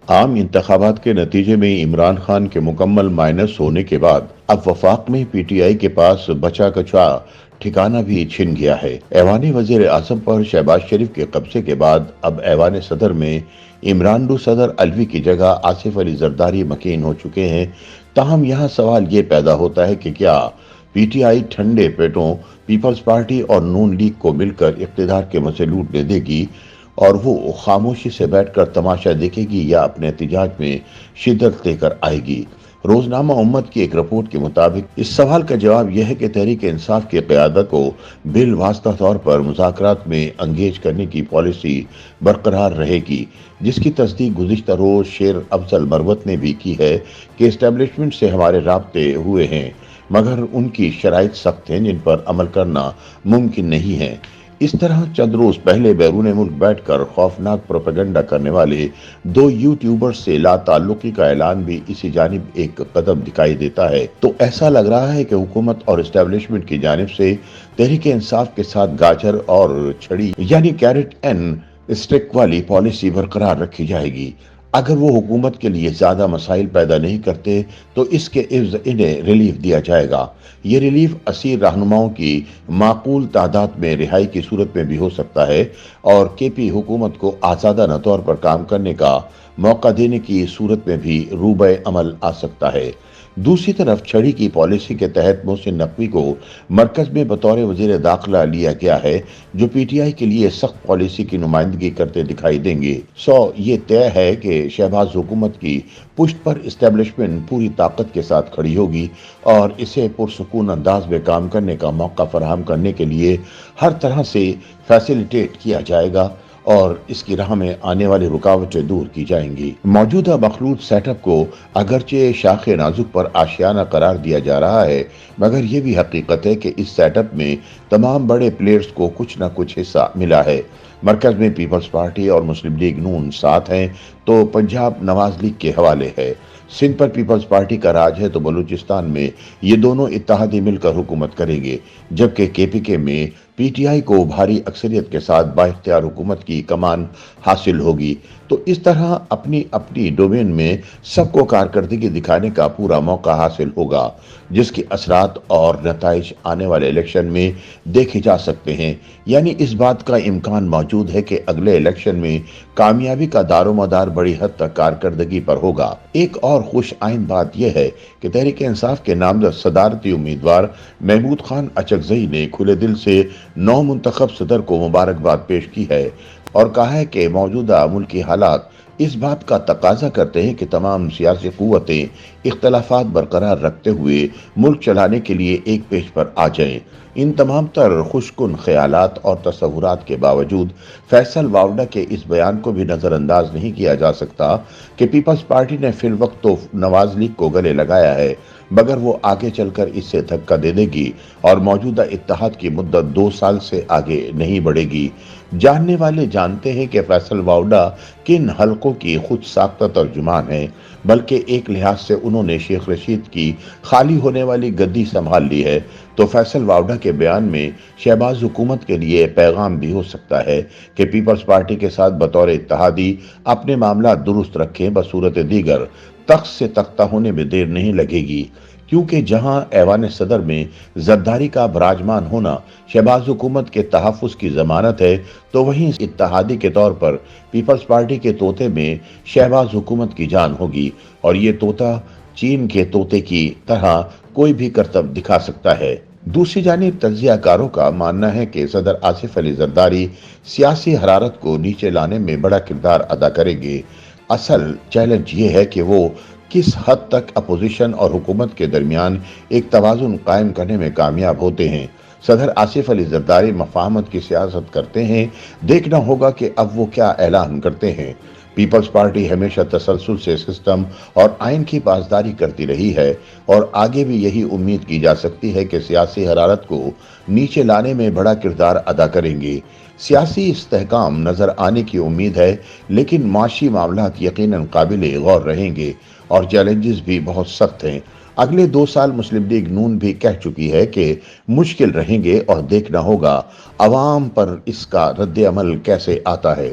عام انتخابات کے نتیجے میں عمران خان کے مکمل مائنس ہونے کے بعد اب وفاق میں پی ٹی آئی کے پاس بچا کچا ٹھکانہ بھی چھن گیا ہے۔ ایوان وزیر اعظم پر شہباز شریف کے قبضے کے بعد اب ایوان صدر میں عمران صدر الوی کی جگہ آصف علی زرداری مکین ہو چکے ہیں۔ تاہم یہاں سوال یہ پیدا ہوتا ہے کہ کیا پی ٹی آئی ٹھنڈے پیٹوں پیپلز پارٹی اور نون لیگ کو مل کر اقتدار کے مزے لوٹنے دے گی اور وہ خاموشی سے بیٹھ کر تماشا دیکھے گی یا اپنے احتجاج میں شدت لے کر آئے گی؟ روزنامہ امت کی ایک رپورٹ کے مطابق اس سوال کا جواب یہ ہے کہ تحریک انصاف کی قیادت کو بالواسطہ طور پر مذاکرات میں انگیج کرنے کی پالیسی برقرار رہے گی، جس کی تصدیق گزشتہ روز شیر افضل مروت نے بھی کی ہے کہ اسٹیبلشمنٹ سے ہمارے رابطے ہوئے ہیں، مگر ان کی شرائط سخت ہیں جن پر عمل کرنا ممکن نہیں ہے۔ اس طرح چند روز پہلے بیرون ملک بیٹھ کر خوفناک پروپیگنڈا کرنے والے دو یوٹیوبرز سے لا تعلقی کا اعلان بھی اسی جانب ایک قدم دکھائی دیتا ہے۔ تو ایسا لگ رہا ہے کہ حکومت اور اسٹیبلشمنٹ کی جانب سے تحریک انصاف کے ساتھ گاجر اور چھڑی یعنی کیرٹ اینڈ اسٹک والی پالیسی برقرار رکھی جائے گی۔ اگر وہ حکومت کے لیے زیادہ مسائل پیدا نہیں کرتے تو اس کے عوض انہیں ریلیف دیا جائے گا۔ یہ ریلیف اسیر رہنماؤں کی معقول تعداد میں رہائی کی صورت میں بھی ہو سکتا ہے اور کے پی حکومت کو آزادانہ طور پر کام کرنے کا موقع دینے کی صورت میں بھی روبہ عمل آ سکتا ہے۔ دوسری طرف چھڑی کی پالیسی کے تحت محسن نقوی کو مرکز میں بطور وزیر داخلہ لیا گیا ہے، جو پی ٹی آئی کے لیے سخت پالیسی کی نمائندگی کرتے دکھائی دیں گے۔ یہ طے ہے کہ شہباز حکومت کی پشت پر اسٹیبلشمنٹ پوری طاقت کے ساتھ کھڑی ہوگی اور اسے پرسکون انداز میں کام کرنے کا موقع فراہم کرنے کے لیے ہر طرح سے فیسیلیٹیٹ کیا جائے گا اور اس کی راہ میں آنے والی رکاوٹیں دور کی جائیں گی۔ موجودہ مخلوط سیٹ اپ کو اگرچہ شاخ نازک پر آشیانہ قرار دیا جا رہا ہے، مگر یہ بھی حقیقت ہے کہ اس سیٹ اپ میں تمام بڑے پلیئرز کو کچھ نہ کچھ حصہ ملا ہے۔ مرکز میں پیپلز پارٹی اور مسلم لیگ نون ساتھ ہیں تو پنجاب نواز لیگ کے حوالے ہے۔ سندھ پر پیپلز پارٹی کا راج ہے تو بلوچستان میں یہ دونوں اتحادی مل کر حکومت کریں گے، جبکہ کے پی کے میں پی ٹی آئی کو بھاری اکثریت کے ساتھ بااختیار حکومت کی کمان حاصل ہوگی۔ تو اس طرح اپنی اپنی ڈومین میں سب کو کارکردگی دکھانے کا پورا موقع حاصل ہوگا، جس کے اثرات اور نتائج آنے والے الیکشن میں دیکھے جا سکتے ہیں۔ یعنی اس بات کا امکان موجود ہے کہ اگلے الیکشن میں کامیابی کا دار و مدار بڑی حد تک کارکردگی پر ہوگا۔ ایک اور خوش آئند بات یہ ہے کہ تحریک انصاف کے نامزد صدارتی امیدوار محمود خان اچکزئی نے کھلے دل سے نو منتخب صدر کو مبارکباد پیش کی ہے اور کہا ہے کہ موجودہ ملکی حالات اس بات کا تقاضا کرتے ہیں کہ تمام سیاسی قوتیں اختلافات برقرار رکھتے ہوئے ملک چلانے کے لیے ایک پیج پر آ جائیں۔ ان تمام تر خوشکن خیالات اور تصورات کے باوجود فیصل واوڈا کے اس بیان کو بھی نظر انداز نہیں کیا جا سکتا کہ پیپلز پارٹی نے فی الوقت تو نواز لیگ کو گلے لگایا ہے، مگر وہ آگے چل کر اس سے دھکا دے دے گی اور موجودہ اتحاد کی مدت 2 سال سے آگے نہیں بڑھے گی۔ جاننے والے جانتے ہیں کہ فیصل واوڈا کن حلقوں کی خود ساختہ ترجمان ہیں، بلکہ ایک لحاظ سے انہوں نے شیخ رشید کی خالی ہونے والی گدی سنبھال لی ہے، تو فیصل واوڈا کے بیان میں شہباز حکومت کے لیے پیغام بھی ہو سکتا ہے کہ پیپلز پارٹی کے ساتھ بطور اتحادی اپنے معاملات درست رکھیں، بصورت دیگر تخت سے تختہ ہونے میں دیر نہیں لگے گی، کیونکہ جہاں ایوان صدر میں زرداری کا براجمان ہونا شہباز حکومت کے تحفظ کی ضمانت ہے، تو وہیں اتحادی کے طور پر پیپلز پارٹی کے طوطے میں شہباز حکومت کی جان ہوگی اور یہ طوطا چین کے طوطے کی طرح کوئی بھی کرتب دکھا سکتا ہے۔ دوسری جانب تجزیہ کاروں کا ماننا ہے کہ صدر آصف علی زرداری سیاسی حرارت کو نیچے لانے میں بڑا کردار ادا کریں گے۔ اصل چیلنج یہ ہے کہ وہ کس حد تک اپوزیشن اور حکومت کے درمیان ایک توازن قائم کرنے میں کامیاب ہوتے ہیں۔ صدر آصف علی زرداری مفاہمت کی سیاست کرتے ہیں، دیکھنا ہوگا کہ اب وہ کیا اعلان کرتے ہیں۔ پیپلز پارٹی ہمیشہ تسلسل سے سسٹم اور آئین کی پاسداری کرتی رہی ہے اور آگے بھی یہی امید کی جا سکتی ہے کہ سیاسی حرارت کو نیچے لانے میں بڑا کردار ادا کریں گے۔ سیاسی استحکام نظر آنے کی امید ہے، لیکن معاشی معاملات یقیناً قابل غور رہیں گے اور چیلنجز بھی بہت سخت ہیں۔ اگلے 2 سال مسلم لیگ نون بھی کہہ چکی ہے کہ مشکل رہیں گے اور دیکھنا ہوگا عوام پر اس کا رد عمل کیسے آتا ہے۔